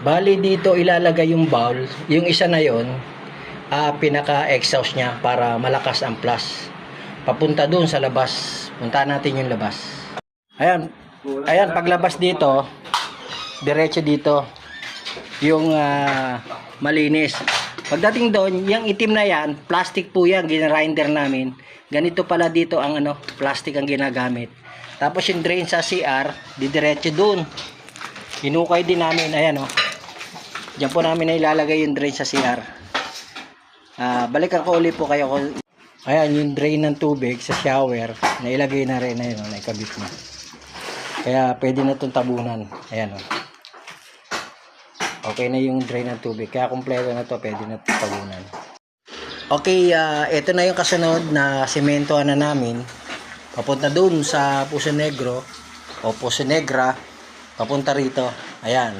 Bali dito ilalagay yung bowl, yung isa na yon, pinaka-exhaust niya para malakas ang flush. Papunta doon sa labas. Puntahan natin yung labas. Ayan. Ayan, paglabas dito, diretso dito yung malinis. Pagdating doon, yung itim na yan, plastic po yan, ginrinder namin. Ganito pala dito ang plastic ang ginagamit. Tapos yung drain sa CR, didiretso doon. Hinukay din namin, ayan o. Diyan po namin na ilalagay yung drain sa CR. Balikan ko ulit po kayo. Ayan, yung drain ng tubig sa shower, nailagay na rin, ayan o, naikabit na. Kaya pwede na itong tabunan. Ayan o. Okay na yung drain ng tubig. Kaya kumpleto na to, pwede na itong tabunan. Okay, ito na yung kasunod na sementohan na namin. Papunta dun sa Poso Negro o Poso Negra. Papunta rito. Ayan.